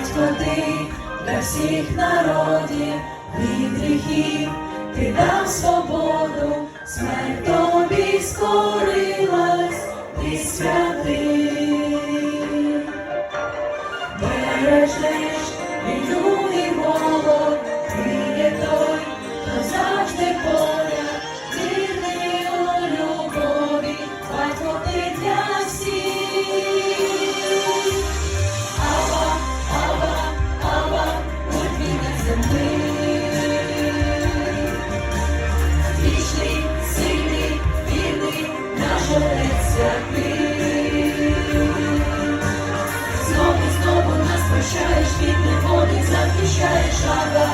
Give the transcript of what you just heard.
батько ти для всіх народів, від гріхів ти дав свободу, смерть тобі скорилась, ти святий. Бережеш війну і голод, ти є той, хто завжди поряд, вірний у любові, батько ти для всіх. Ава, Ава, Ава, будь вільний земли. Вічний, сильний, вірний, наш Отець святий. Знову нас прощаєш, від неволі захищаєш, Ава.